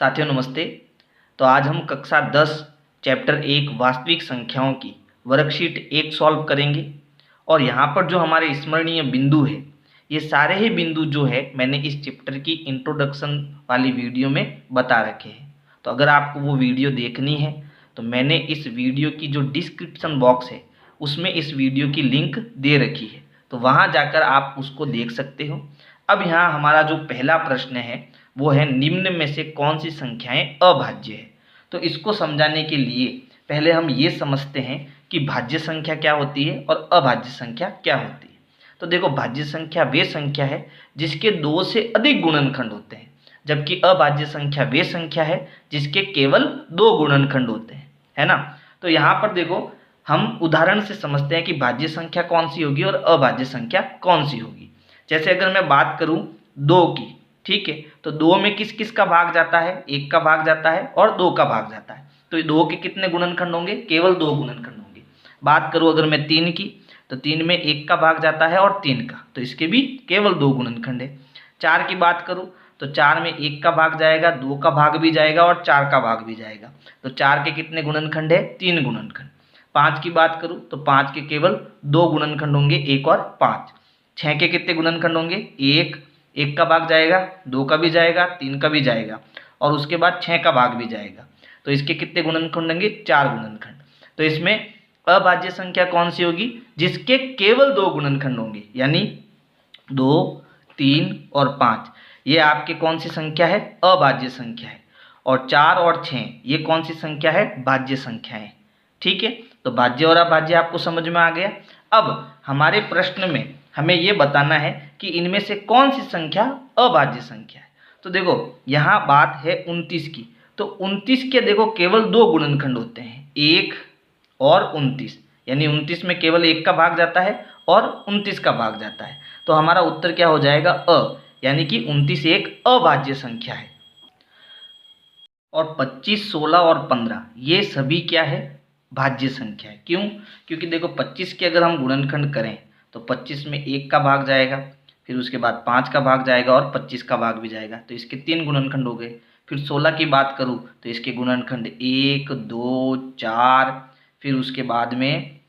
साथियों नमस्ते। तो आज हम कक्षा 10 चैप्टर 1 वास्तविक संख्याओं की वर्कशीट 1 सॉल्व करेंगे। और यहाँ पर जो हमारे स्मरणीय बिंदु है, ये सारे ही बिंदु जो है मैंने इस चैप्टर की इंट्रोडक्शन वाली वीडियो में बता रखे हैं। तो अगर आपको वो वीडियो देखनी है तो मैंने इस वीडियो की जो डिस्क्रिप्शन बॉक्स है उसमें इस वीडियो की लिंक दे रखी है, तो वहाँ जाकर आप उसको देख सकते हो। अब यहाँ हमारा जो पहला प्रश्न है वो है निम्न में से कौन सी संख्याएं अभाज्य है। तो इसको समझाने के लिए पहले हम ये समझते हैं कि भाज्य संख्या क्या होती है और अभाज्य संख्या क्या होती है। तो देखो, भाज्य संख्या वे संख्या है जिसके 2 से अधिक गुणनखंड होते हैं, जबकि अभाज्य संख्या वे संख्या है जिसके केवल 2 गुणनखंड होते हैं, है ना। तो यहाँ पर देखो, हम उदाहरण से समझते हैं कि भाज्य संख्या कौन सी होगी और अभाज्य संख्या कौन सी होगी। जैसे अगर मैं बात करूं 2 की, ठीक है, तो 2 में किस किस का भाग जाता है? 1 का भाग जाता है और 2 का भाग जाता है। तो 2 के कितने गुणनखंड होंगे? केवल 2 गुणनखंड होंगे। बात करूं अगर मैं 3 की, तो 3 में 1 का भाग जाता है और 3 का, तो इसके भी केवल 2 गुणनखंड है। 4 की बात करूं तो 4 में 1 का भाग जाएगा, 2 का भाग भी जाएगा और 4 का भाग भी जाएगा, तो 4 के कितने गुणनखंड है? 3 गुणनखंड। 5 की बात करूं तो 5 के केवल 2 गुणनखंड होंगे, 1 और 5। 6 के कितने गुणनखंड होंगे? 1 का भाग जाएगा, 2 का भी जाएगा, 3 का भी जाएगा और उसके बाद 6 का भाग भी जाएगा, तो इसके कितने गुणनखंड होंगे? 4 गुणनखंड। तो इसमें अभाज्य संख्या कौन सी होगी? जिसके केवल 2 गुणनखंड होंगे, यानी 2, 3 और 5 ये आपके कौन सी संख्या है? अभाज्य संख्या है। और 4 और 6 ये कौन सी संख्या है? भाज्य संख्या है। ठीक है, तो भाज्य और अभाज्य आपको समझ में आ गया। अब हमारे प्रश्न में हमें ये बताना है कि इनमें से कौन सी संख्या अभाज्य संख्या है। तो देखो, यहाँ बात है 29 की, तो 29 के देखो केवल 2 गुणनखंड होते हैं, 1 और 29, यानी 29 में केवल 1 का भाग जाता है और 29 का भाग जाता है। तो हमारा उत्तर क्या हो जाएगा? यानी कि 29 एक अभाज्य संख्या है। और 25, 16 और 15 ये सभी क्या है? भाज्य संख्या है। क्यों? क्योंकि देखो, 25 के अगर हम गुणनखंड करें तो 25 में 1 का भाग जाएगा, फिर उसके बाद 5 का भाग जाएगा और 25 का भाग भी जाएगा, तो इसके 3 गुणनखंड हो गए। फिर 16 की बात करूं तो इसके गुणनखंड 1, 2, 4, फिर उसके बाद में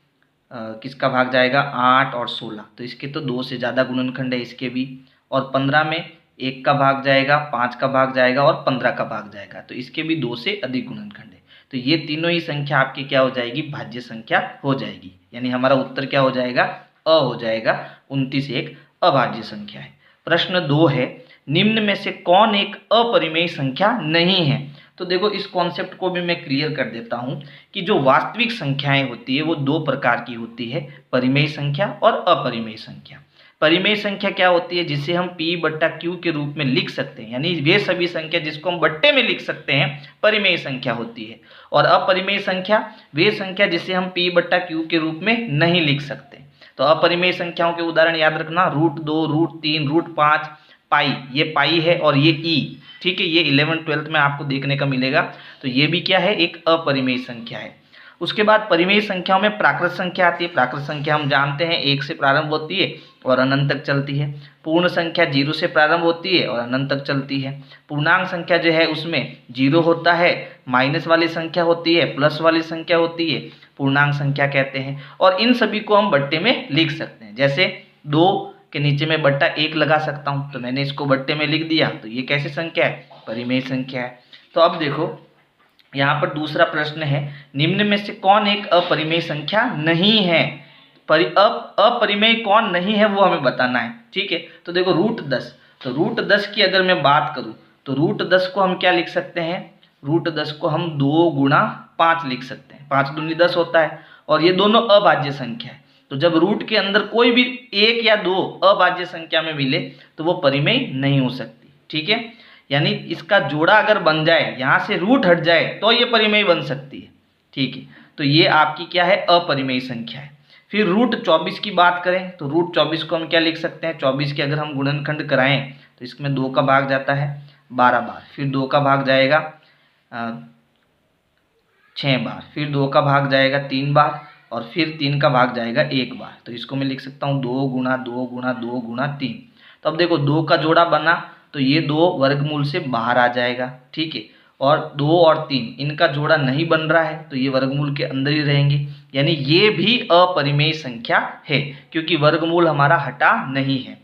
किसका भाग जाएगा? 8 और 16, तो इसके तो 2 से ज़्यादा गुणनखंड है इसके भी। और 15 में 1 का भाग जाएगा, 5 का भाग जाएगा और 15 का भाग जाएगा, तो इसके भी 2 से अधिक गुणनखंड है। तो ये तीनों ही संख्या आपकी क्या हो जाएगी? भाज्य संख्या हो जाएगी। यानी हमारा उत्तर क्या हो जाएगा? हो जाएगा। 29 एक अभाज्य संख्या है। प्रश्न 2 है, निम्न में से कौन एक अपरिमेय संख्या नहीं है? तो देखो, इस कॉन्सेप्ट को भी मैं क्लियर कर देता हूं कि जो वास्तविक संख्याएं होती है वो 2 प्रकार की होती है, परिमेय संख्या और अपरिमेय संख्या। परिमेय संख्या क्या होती है? जिसे हम P/Q के रूप में लिख सकते हैं, यानी वे सभी संख्या जिसको हम बट्टे में लिख सकते हैं, परिमेय संख्या होती है। और अपरिमेय संख्या वे संख्या जिसे हम P/Q के रूप में नहीं लिख सकते। तो अपरिमेय संख्याओं के उदाहरण याद रखना, √2, √3, √5, पाई, ये पाई है और ये ई, ठीक है, ये 11th 12th में आपको देखने का मिलेगा। तो ये भी क्या है? एक अपरिमेय संख्या है। उसके बाद परिमेय संख्याओं में प्राकृत संख्या आती है। प्राकृत संख्या हम जानते हैं 1 से प्रारंभ होती है और अनंत तक चलती है। पूर्ण संख्या 0 से प्रारंभ होती है और अनंत तक चलती है। पूर्णांक संख्या जो है उसमें 0 होता है, माइनस वाली संख्या होती है, प्लस वाली संख्या होती है, पूर्णांक संख्या कहते हैं। और इन सभी को हम बट्टे में लिख सकते हैं। जैसे 2 के नीचे में बट्टा 1 लगा सकता हूँ, तो मैंने इसको बट्टे में लिख दिया, तो ये कैसी संख्या है? परिमेय संख्या है। तो अब देखो, यहाँ पर दूसरा प्रश्न है, निम्न में से कौन एक अपरिमेय संख्या नहीं है? अपरिमेय कौन नहीं है वो हमें बताना है, ठीक है। तो देखो, √10, तो √10 की अगर मैं बात करूँ तो √10 को हम क्या लिख सकते हैं? √10 को हम 2 गुणा 5 लिख सकते हैं, 5 दूनी 10 होता है, और ये दोनों अभाज्य संख्या है। तो जब रूट के अंदर कोई भी 1 या 2 अभाज्य संख्या में मिले तो वो परिमेय नहीं हो सकती, ठीक है। यानी इसका जोड़ा अगर बन जाए, यहाँ से रूट हट जाए, तो ये परिमेय बन सकती है, ठीक है। तो ये आपकी क्या है? अपरिमेय संख्या है। फिर √24 की बात करें तो √24 को हम क्या लिख सकते हैं? 24 के अगर हम गुणनखंड कराएं तो इसमें 2 का भाग जाता है 12 बार, फिर 2 का भाग जाएगा 6 बार, फिर 2 का भाग जाएगा 3 बार, और फिर 3 का भाग जाएगा 1 बार। तो इसको मैं लिख सकता हूँ 2 गुणा 2 गुणा 2 गुणा 3। तो अब देखो, 2 का जोड़ा बना तो ये 2 वर्गमूल से बाहर आ जाएगा, ठीक है। और 2 और 3 इनका जोड़ा नहीं बन रहा है तो ये वर्गमूल के अंदर ही रहेंगे, यानी ये भी अपरिमेय संख्या है क्योंकि वर्गमूल हमारा हटा नहीं है।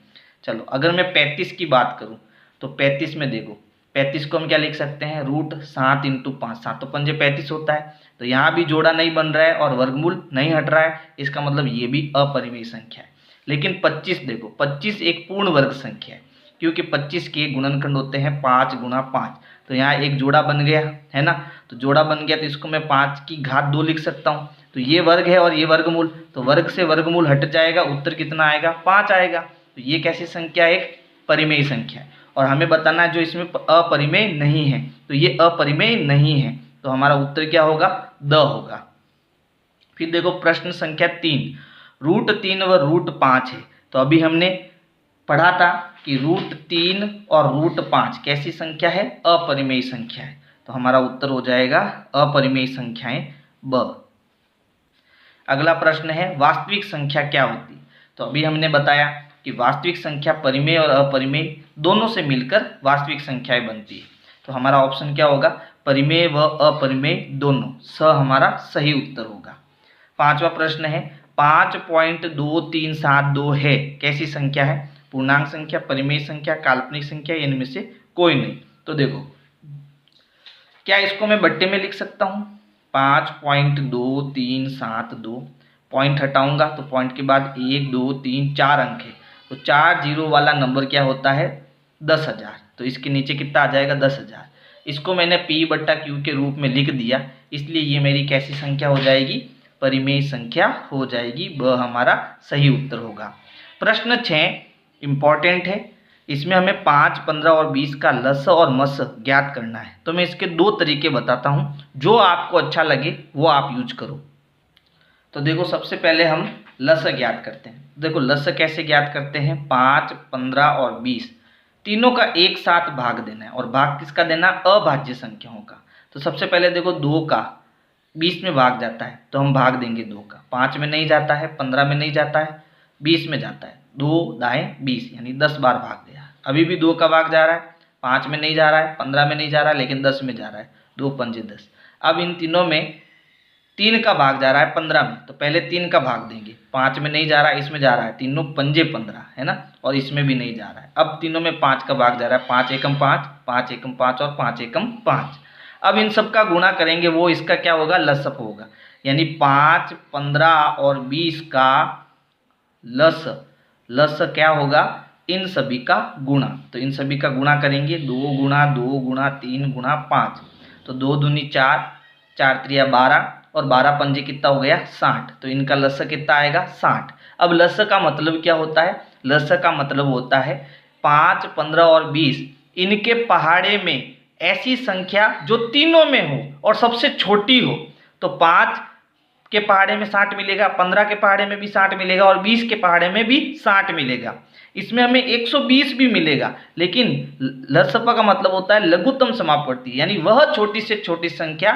चलो अगर मैं 35 की बात करूं तो 35 में देखो, 35 को हम क्या लिख सकते हैं, √7 × 5, 7 पंजे 35 होता है, तो यहाँ भी जोड़ा नहीं बन रहा है और वर्गमूल नहीं हट रहा है, इसका मतलब ये भी अपरिमेय संख्या है। लेकिन 25 देखो, 25 एक पूर्ण वर्ग संख्या है क्योंकि 25 के गुणनखंड होते हैं 5 × 5, तो यहाँ एक जोड़ा बन गया है ना, तो जोड़ा बन गया तो इसको मैं 5 की घात 2 लिख सकता हूँ, तो ये वर्ग है और ये वर्गमूल, तो वर्ग से वर्गमूल हट जाएगा, उत्तर कितना आएगा, 5 आएगा। तो ये कैसी संख्या है, एक परिमेय संख्या है। और हमें बताना है जो इसमें अपरिमेय नहीं है, तो ये अपरिमेय नहीं है, तो हमारा उत्तर क्या होगा, द होगा। फिर देखो प्रश्न संख्या 3, √3 व √5 है, तो अभी हमने पढ़ा था कि √3 और √5 कैसी संख्या है, अपरिमेय संख्या है, तो हमारा उत्तर हो जाएगा अपरिमेय संख्याएं ब। अगला प्रश्न है वास्तविक संख्या क्या होती है, तो अभी हमने बताया कि वास्तविक संख्या परिमेय और अपरिमेय दोनों से मिलकर वास्तविक संख्याएं बनती है, तो हमारा ऑप्शन क्या होगा, परिमेय व अपरिमेय दोनों, स हमारा सही उत्तर होगा। पांचवा प्रश्न है 5.2372 है, कैसी संख्या है, पूर्णांक संख्या, परिमेय संख्या, काल्पनिक संख्या, इनमें से कोई नहीं। तो देखो क्या इसको मैं बट्टे में लिख सकता हूँ, 5.2372, पॉइंट हटाऊंगा तो पॉइंट के बाद 1 2 3 4 अंक है, तो 4 जीरो वाला नंबर क्या होता है, 10,000, तो इसके नीचे कितना आ जाएगा, 10,000। इसको मैंने P/Q के रूप में लिख दिया, इसलिए ये मेरी कैसी संख्या हो जाएगी, परिमेय संख्या हो जाएगी, ब हमारा सही उत्तर होगा। प्रश्न 6 इंपॉर्टेंट है, इसमें हमें 5, 15 और 20 का लस और मस ज्ञात करना है, तो मैं इसके 2 तरीके बताता हूँ, जो आपको अच्छा लगे वो आप यूज करो। तो देखो सबसे पहले हम लस ज्ञात करते हैं। देखो लस कैसे ज्ञात करते हैं, 5, 15 और 20 तीनों का एक साथ भाग देना है, और भाग किसका देना, अभाज्य संख्याओं का। तो सबसे पहले देखो 2 का 20 में भाग जाता है, तो हम भाग देंगे 2 का, 5 में नहीं जाता है, 15 में नहीं जाता है, 20 में जाता है, 2 दाएं 20, यानी 10 बार भाग दिया। अभी भी 2 का भाग जा रहा है, 5 में नहीं जा रहा है, 15 में नहीं जा रहा है, लेकिन 10 में जा रहा है, 2 पंजे 10। अब इन तीनों में 3 का भाग जा रहा है 15 में, तो पहले 3 का भाग देंगे, 5 में नहीं जा रहा है, इसमें जा रहा है, तीनों पंजे 15 है ना, और इसमें भी नहीं जा रहा है। अब तीनों में 5 का भाग जा रहा है, 5 एकम 5, 5 एकम 5 और 5 एकम 5। अब इन सब का गुणा करेंगे, वो इसका क्या होगा, लसअप होगा, यानी 5, 15 और 20 का लस क्या होगा, इन सभी का गुणा। तो इन सभी का गुणा करेंगे, 2 × 2 × 3 × 5, तो 2 दूनी 4, 4 त्रिया 12 और 12 पंजे कितना हो गया, 60, तो इनका लस कितना आएगा, 60। अब लस का मतलब क्या होता है, लस का मतलब होता है 5, 15 और 20 इनके पहाड़े में ऐसी संख्या जो तीनों में हो और सबसे छोटी हो, तो 5 के पहाड़े में 60 मिलेगा, 15 के पहाड़े में भी 60 मिलेगा और 20 के पहाड़े में भी 60 मिलेगा। इसमें हमें 120 भी मिलेगा, लेकिन लसपा का मतलब होता है लघुत्तम समापवर्ती, यानी वह छोटी से छोटी संख्या,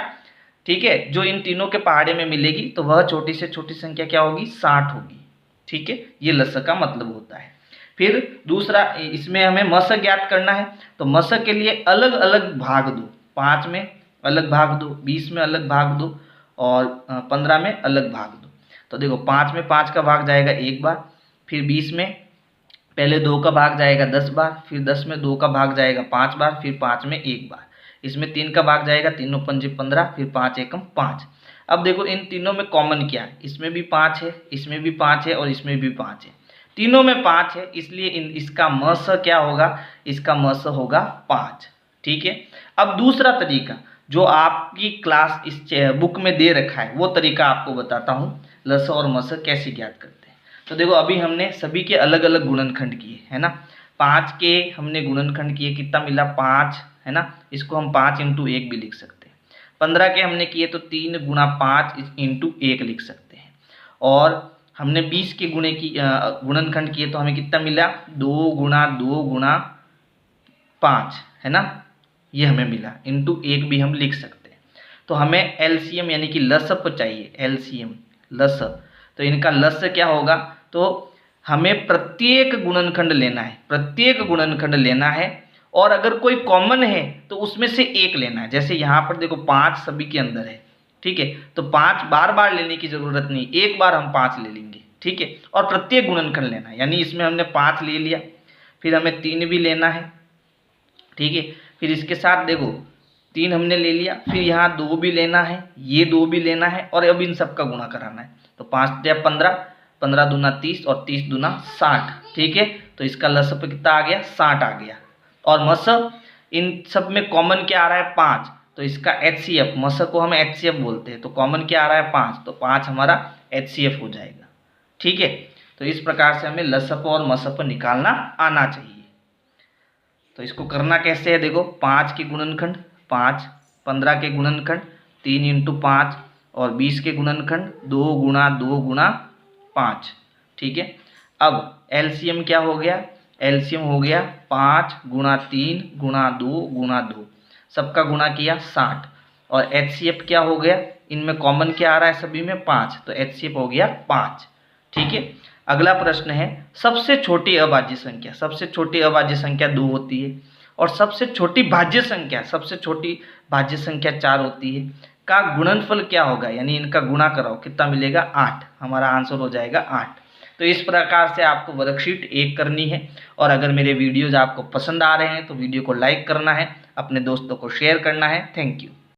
ठीक है, जो इन तीनों के पहाड़े में मिलेगी, तो वह छोटी से छोटी संख्या क्या होगी, 60 होगी। ठीक है, ये लस का मतलब होता है। फिर दूसरा, इसमें हमें मस ज्ञात करना है, तो मस के लिए अलग अलग भाग दो, 5 में अलग भाग दो, 20 में अलग भाग दो और 15 में अलग भाग दो। तो देखो 5 में 5 का भाग जाएगा 1 बार, फिर 20 में पहले 2 का भाग जाएगा 10 बार, फिर 10 में 2 का भाग जाएगा 5 बार, फिर 5 में 1 बार, इसमें 3 का भाग जाएगा, तीनों पंजे 15, फिर 5 एकम 5। अब देखो इन तीनों में कॉमन क्या है, इसमें भी 5 है, इसमें भी 5 है और इसमें भी 5 है, तीनों में 5 है, इसलिए इसका मस क्या होगा, इसका मस होगा 5। ठीक है, अब दूसरा तरीका जो आपकी क्लास इस बुक में दे रखा है, वो तरीका आपको बताता हूँ, लस और मस कैसे ज्ञात करते हैं। तो देखो अभी हमने सभी के अलग अलग गुणनखंड किए है ना, 5 के हमने गुणनखंड किए, कितना मिला, 5 है ना, इसको हम 5 × 1 भी लिख सकते हैं। 15 के हमने किए तो 3 × 5 × 1 लिख सकते हैं। और हमने 20 के गुणनखंड किए तो हमें कितना मिला, 2 × 2 × 5 है ना, ये हमें मिला, × 1 भी हम लिख सकते हैं। तो हमें एलसीएम यानी कि लसअप चाहिए, एलसीएम लस, तो इनका लस क्या होगा, तो हमें प्रत्येक गुणनखंड लेना है, प्रत्येक गुणनखंड लेना है और अगर कोई कॉमन है तो उसमें से एक लेना है। जैसे यहाँ पर देखो 5 सभी के अंदर है, ठीक है, तो 5 बार बार लेने की जरूरत नहीं, एक बार हम 5 ले लेंगे, ठीक है। और प्रत्येक गुणनखंड लेना है, यानी इसमें हमने 5 ले लिया, फिर हमें 3 भी लेना है, ठीक है। फिर इसके साथ देखो 3 हमने ले लिया, फिर यहाँ 2 भी लेना है, ये 2 भी लेना है, और अब इन सब का गुणा कराना है। तो 5 या 15, 15 दूना 30 और 30 दूना 60, ठीक है। तो इसका लसप कितना आ गया, 60 आ गया। और मसप, इन सब में कॉमन क्या आ रहा है, 5, तो इसका HCF, मसप को हम HCF बोलते हैं, तो कॉमन क्या आ रहा है, 5, तो 5 हमारा HCF हो जाएगा, ठीक है। तो इस प्रकार से हमें लसप और मसप निकालना आना चाहिए। तो इसको करना कैसे है, देखो 5 के गुणनखंड 5, 15 के गुणनखंड 3 इंटू 5 और 20 के गुणनखंड 2 गुणा 2 गुणा 5, ठीक है। अब LCM क्या हो गया, LCM हो गया 5 गुणा 3 गुणा 2 गुणा 2, सबका गुणा किया 60। और HCF क्या हो गया, इनमें कॉमन क्या आ रहा है सभी में, 5, तो HCF हो गया 5, ठीक है। अगला प्रश्न है, सबसे छोटी अभाज्य संख्या, सबसे छोटी अभाज्य संख्या 2 होती है, और सबसे छोटी भाज्य संख्या, सबसे छोटी भाज्य संख्या 4 होती है, का गुणनफल क्या होगा, यानी इनका गुणा कराओ कितना मिलेगा, 8, हमारा आंसर हो जाएगा 8। तो इस प्रकार से आपको वर्कशीट 1 करनी है। और अगर मेरे वीडियोज आपको पसंद आ रहे हैं तो वीडियो को लाइक करना है, अपने दोस्तों को शेयर करना है। Thank you.